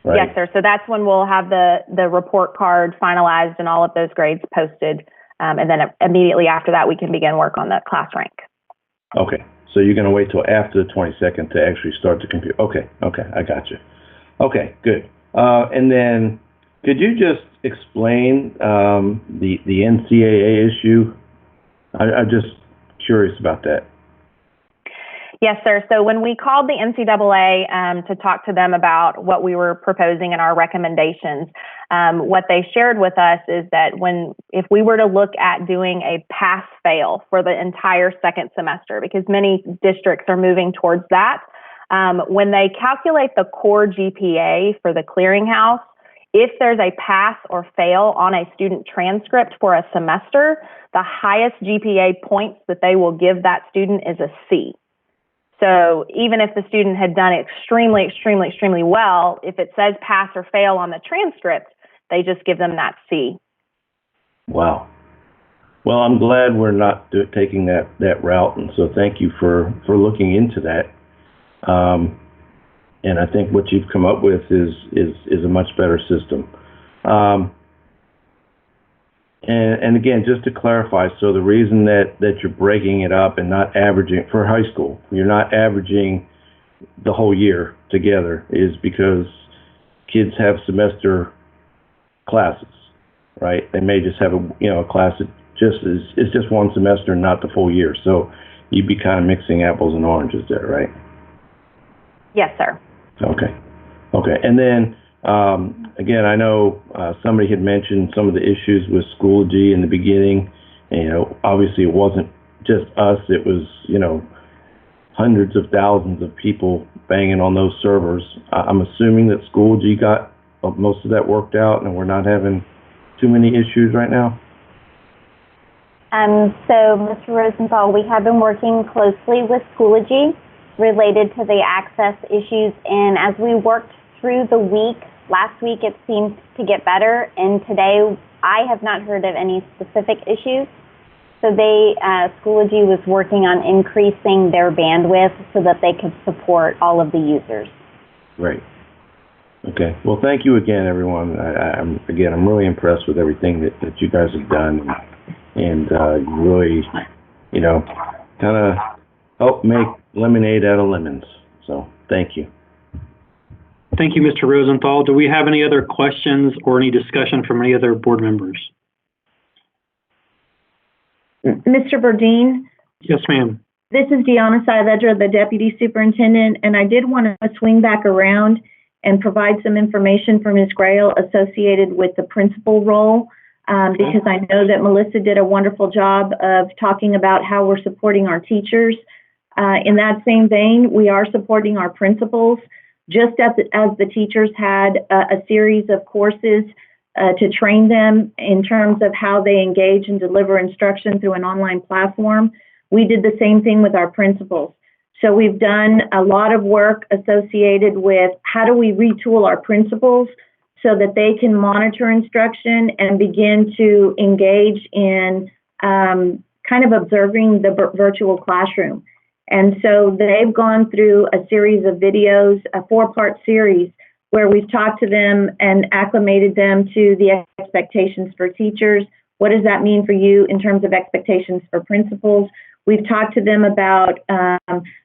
right? Yes, sir. So that's when we'll have the report card finalized and all of those grades posted. And then immediately after that, we can begin work on the class rank. Okay, so you're going to wait till after the 22nd to actually start to compute. Okay, I got you. Okay, good. And then could you just explain the NCAA issue? I'm just curious about that. Yes, sir. So when we called the NCAA to talk to them about what we were proposing and our recommendations, what they shared with us is that if we were to look at doing a pass-fail for the entire second semester, because many districts are moving towards that, when they calculate the core GPA for the clearinghouse, if there's a pass or fail on a student transcript for a semester, the highest GPA points that they will give that student is a C. So even if the student had done extremely, extremely, extremely well, if it says pass or fail on the transcript, they just give them that C. Wow. Well, I'm glad we're not taking that route, and so thank you for looking into that. And I think what you've come up with is a much better system. And again, just to clarify, so the reason that you're breaking it up and not averaging for high school, you're not averaging the whole year together, is because kids have semester classes, right? They may just have a class that it's just one semester, not the full year. So you'd be kind of mixing apples and oranges there, right? Yes, sir. Okay. And then, again, I know somebody had mentioned some of the issues with Schoology in the beginning. And, obviously it wasn't just us. It was, hundreds of thousands of people banging on those servers. I'm assuming that Schoology got most of that worked out and we're not having too many issues right now? So, Mr. Rosenthal, we have been working closely with Schoology related to the access issues, and as we worked through the week, last week it seemed to get better, and today I have not heard of any specific issues. So Schoology was working on increasing their bandwidth so that they could support all of the users. Great. Okay. Well, thank you again, everyone. I'm really impressed with everything that you guys have done, and you really, kind of help make lemonade out of lemons. So, thank you. Thank you, Mr. Rosenthal. Do we have any other questions or any discussion from any other board members? Mr. Burdine? Yes, ma'am. This is Deanna Saavedra, the Deputy Superintendent, and I did want to swing back around and provide some information for Ms. Grail associated with the principal role, because I know that Melissa did a wonderful job of talking about how we're supporting our teachers. In that same vein, we are supporting our principals, just as the teachers had a series of courses to train them in terms of how they engage and deliver instruction through an online platform. We did the same thing with our principals. So we've done a lot of work associated with how do we retool our principals so that they can monitor instruction and begin to engage in kind of observing the virtual classroom. And so they've gone through a series of videos, a 4-part series, where we've talked to them and acclimated them to the expectations for teachers. What does that mean for you in terms of expectations for principals? We've talked to them about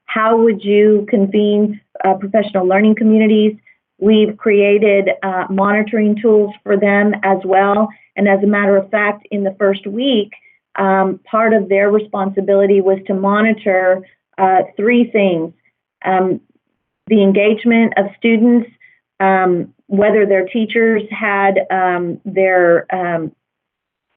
how would you convene professional learning communities. We've created monitoring tools for them as well. And as a matter of fact, in the first week, part of their responsibility was to monitor 3 things. The engagement of students, whether their teachers had their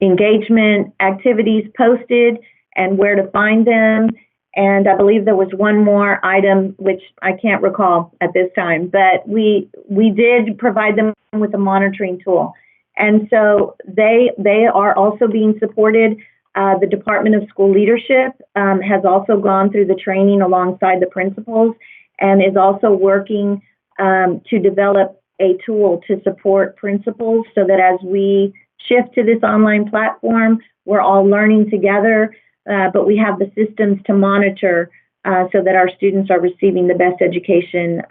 engagement activities posted and where to find them. And I believe there was one more item, which I can't recall at this time, but we did provide them with a monitoring tool. And so they are also being supported. The Department of School Leadership has also gone through the training alongside the principals and is also working to develop a tool to support principals so that as we shift to this online platform, we're all learning together, but we have the systems to monitor so that our students are receiving the best education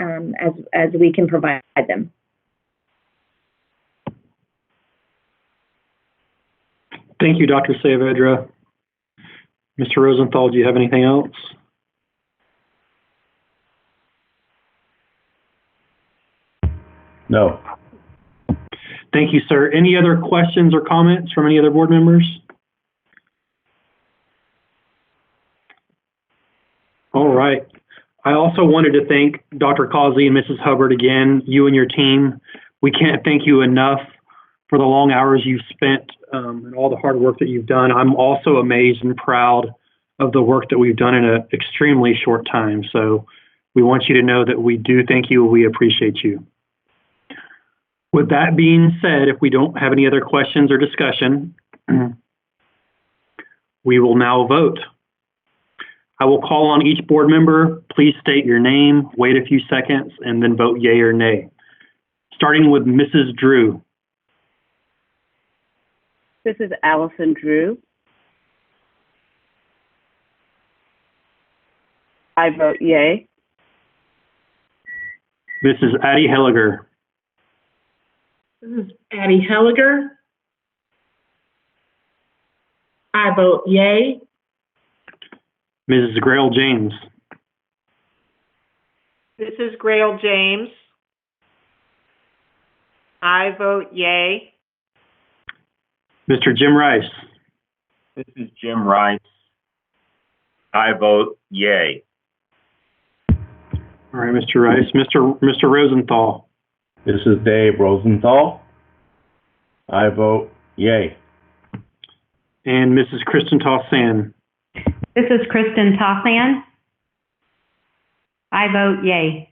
as we can provide them. Thank you, Dr. Saavedra. Mr. Rosenthal, do you have anything else? No. Thank you, sir. Any other questions or comments from any other board members? All right. I also wanted to thank Dr. Causey and Mrs. Hubbard again, you and your team. We can't thank you enough for the long hours you've spent and all the hard work that you've done. I'm also amazed and proud of the work that we've done in an extremely short time. So we want you to know that we do thank you. We appreciate you. With that being said, if we don't have any other questions or discussion, we will now vote. I will call on each board member. Please state your name, wait a few seconds, and then vote yay or nay. Starting with Mrs. Drew. This is Allison Drew. I vote yay. Mrs. Addie Helliger. This is Addie Helliger. I vote yay. Mrs. Grail James. This is Grail James. I vote yay. Mr. Jim Rice. This is Jim Rice. I vote yay. All right, Mr. Rice. Mr. Rosenthal. This is Dave Rosenthal. I vote yay. And Mrs. Kristen Tossan. This is Kristen Tossan. I vote yay.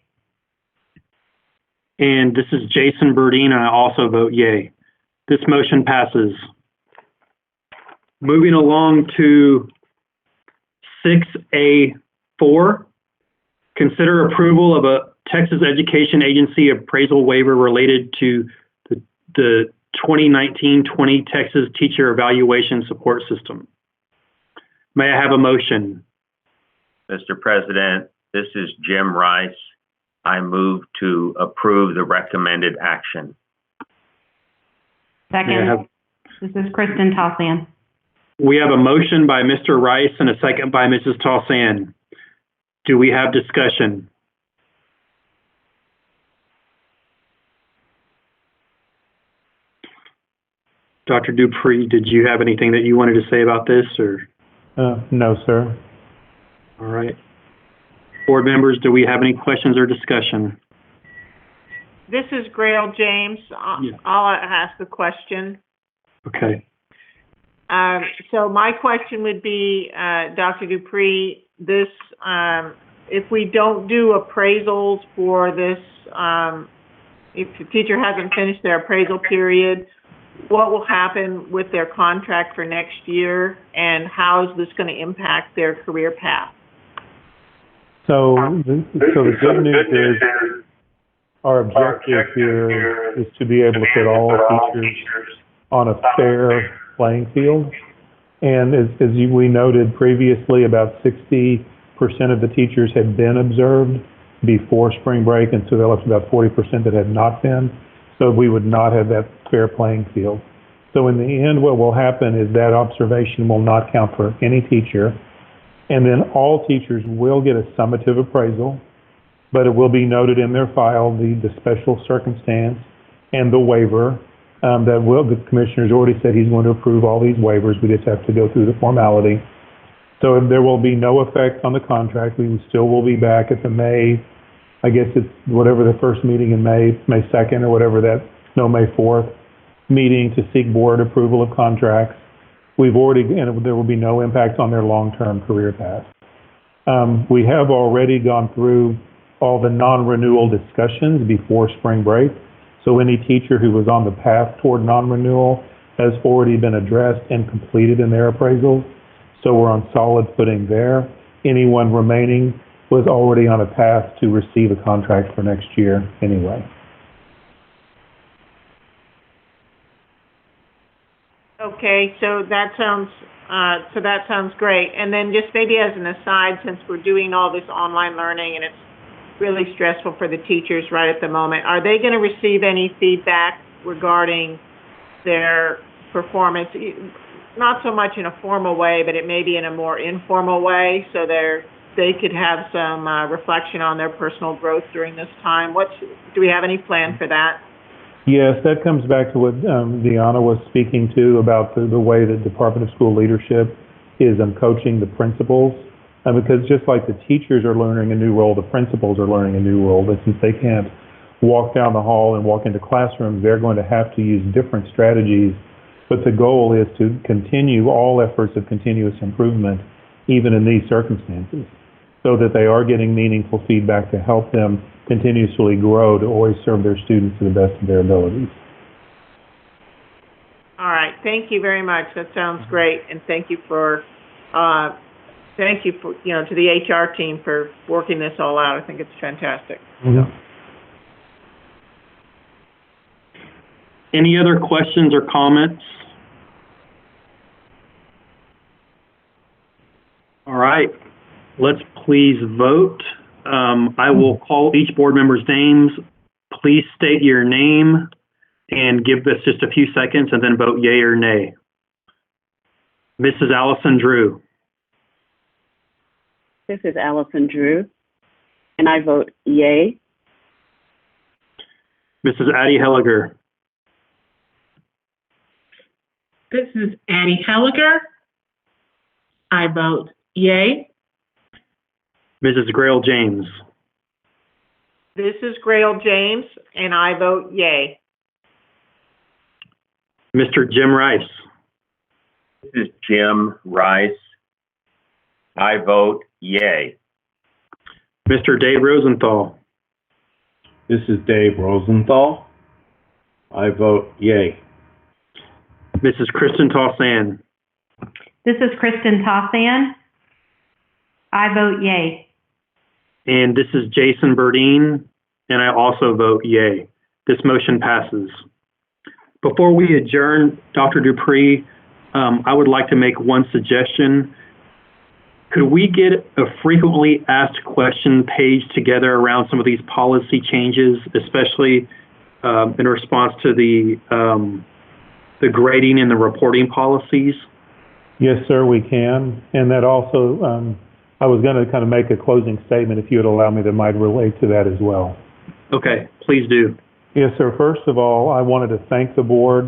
And this is Jason Burdine, and I also vote yay. This motion passes. Moving along to 6A4, consider approval of a Texas Education Agency appraisal waiver related to the 2019-20 Texas Teacher Evaluation Support System. May I have a motion? Mr. President, this is Jim Rice. I move to approve the recommended action. Second. This is Kristen Tossan. We have a motion by Mr. Rice and a second by Mrs. Tossan. Do we have discussion? Dr. Dupree, did you have anything that you wanted to say about this, or? No, sir. All right. Board members, do we have any questions or discussion? This is Grail James. I'll ask a question. Okay. So my question would be, Dr. Dupree, this, if we don't do appraisals for this, if the teacher hasn't finished their appraisal period, what will happen with their contract for next year, and how is this going to impact their career path? So the good news is our objective here is to be able to put all teachers on a fair playing field. And as we noted previously, about 60% of the teachers had been observed before spring break, and so there left about 40% that had not been. So we would not have that fair playing field. So in the end, what will happen is that observation will not count for any teacher. And then all teachers will get a summative appraisal, but it will be noted in their file the special circumstance and the waiver the commissioner's already said he's going to approve all these waivers. We just have to go through the formality. So there will be no effect on the contract. We still will be back at the May, I guess it's whatever the first meeting in May 2nd or whatever May 4th meeting to seek board approval of contracts. And there will be no impact on their long-term career path. We have already gone through all the non-renewal discussions before spring break. So any teacher who was on the path toward non-renewal has already been addressed and completed in their appraisals. So we're on solid footing there. Anyone remaining was already on a path to receive a contract for next year anyway. Okay, so that sounds great. And then just maybe as an aside, since we're doing all this online learning and it's really stressful for the teachers right at the moment, are they going to receive any feedback regarding their performance? Not so much in a formal way, but it may be in a more informal way, so they could have some reflection on their personal growth during this time. Do we have any plan for that? Yes, that comes back to what Deanna was speaking to about the way that Department of School Leadership is coaching the principals. Because just like the teachers are learning a new role, the principals are learning a new role. But since they can't walk down the hall and walk into classrooms, they're going to have to use different strategies. But the goal is to continue all efforts of continuous improvement, even in these circumstances, so that they are getting meaningful feedback to help them continuously grow to always serve their students to the best of their abilities. All right, thank you very much. That sounds great, and thank you for to the HR team for working this all out. I think it's fantastic. Mm-hmm. Any other questions or comments? All right, let's please vote. I will call each board member's names. Please state your name and give us just a few seconds and then vote yay or nay. Mrs. Allison Drew. This is Allison Drew, and I vote yay. Mrs. Addie Helliger. This is Addie Helliger. I vote yay. Mrs. Grail James. This is Grail James, and I vote yay. Mr. Jim Rice. This is Jim Rice. I vote yay. Mr. Dave Rosenthal. This is Dave Rosenthal. I vote yay. Mrs. Kristen Tossan. This is Kristen Tossan. I vote yay. And this is Jason Burdine, and I also vote yay. This motion passes. Before we adjourn, Dr. Dupree, I would like to make one suggestion. Could we get a frequently asked question page together around some of these policy changes, especially in response to the grading and the reporting policies? Yes, sir, we can. And that also, I was going to kind of make a closing statement, if you would allow me, that might relate to that as well. Okay, please do. Yes, sir. First of all, I wanted to thank the board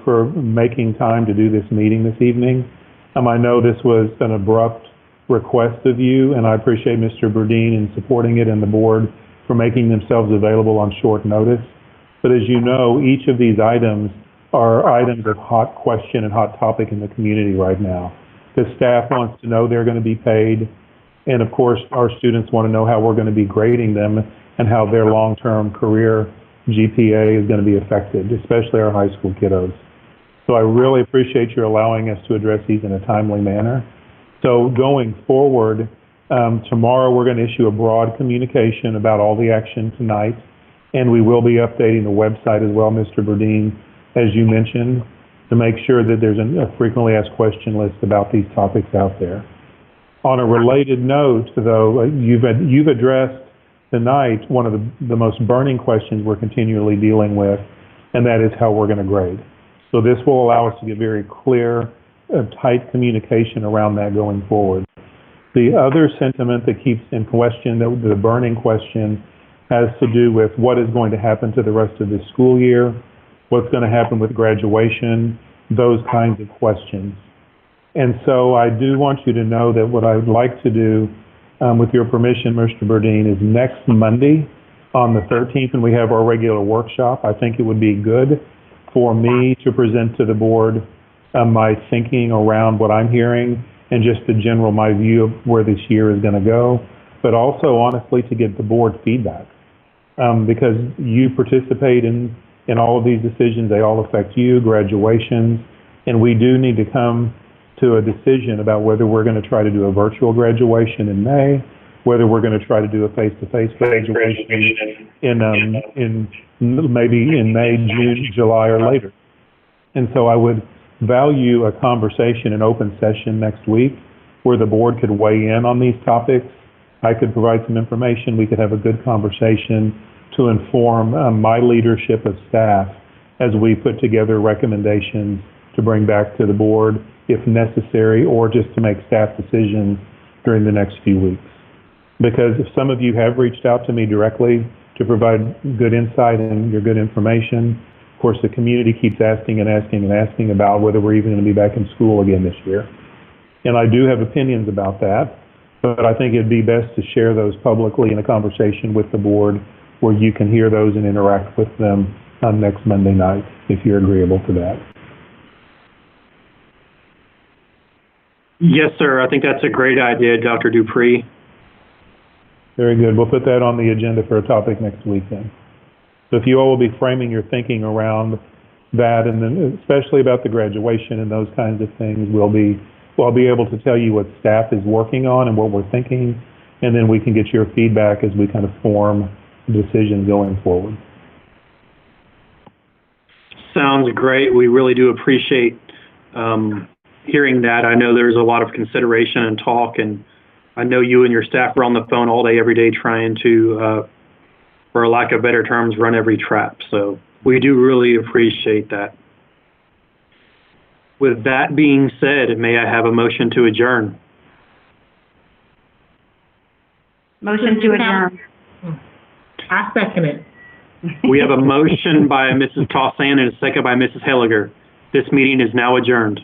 for making time to do this meeting this evening. I know this was an abrupt request of you, and I appreciate Mr. Burdine in supporting it and the board for making themselves available on short notice. But as you know, each of these items are items of hot question and hot topic in the community right now. The staff wants to know they're going to be paid, and of course, our students want to know how we're going to be grading them and how their long-term career GPA is going to be affected, especially our high school kiddos. So I really appreciate your allowing us to address these in a timely manner. So going forward, tomorrow we're going to issue a broad communication about all the action tonight, and we will be updating the website as well, Mr. Burdine, as you mentioned, to make sure that there's a frequently asked question list about these topics out there. On a related note, though, you've addressed tonight one of the most burning questions we're continually dealing with, and that is how we're going to grade. So this will allow us to get very clear, tight communication around that going forward. The other sentiment that keeps in question, the burning question, has to do with what is going to happen to the rest of this school year, what's going to happen with graduation, those kinds of questions. And so I do want you to know that what I would like to do, with your permission, Mr. Burdine, is next Monday on the 13th, and we have our regular workshop. I think it would be good for me to present to the board my thinking around what I'm hearing and just my view of where this year is going to go, but also honestly to get the board feedback, because you participate in all of these decisions. They all affect you, graduations, and we do need to come to a decision about whether we're going to try to do a virtual graduation in May, whether we're going to try to do a face-to-face graduation in maybe in May, June, July, or later. And so I would value a conversation, an open session next week where the board could weigh in on these topics. I could provide some information. We could have a good conversation to inform my leadership of staff as we put together recommendations to bring back to the board if necessary, or just to make staff decisions during the next few weeks. Because if some of you have reached out to me directly to provide good insight and your good information, of course the community keeps asking and asking and asking about whether we're even going to be back in school again this year. And I do have opinions about that, but I think it'd be best to share those publicly in a conversation with the board where you can hear those and interact with them on next Monday night, if you're agreeable to that. Yes, sir. I think that's a great idea, Dr. Dupree. Very good. We'll put that on the agenda for a topic next week then. So if you all will be framing your thinking around that, and then especially about the graduation and those kinds of things, I'll be able to tell you what staff is working on and what we're thinking, and then we can get your feedback as we kind of form decisions going forward. Sounds great. We really do appreciate hearing that. I know there's a lot of consideration and talk, and I know you and your staff are on the phone all day, every day, trying to, for lack of better terms, run every trap. So we do really appreciate that. With that being said, may I have a motion to adjourn? Motion to adjourn. I second it. We have a motion by Mrs. Tossan and a second by Mrs. Helliger. This meeting is now adjourned.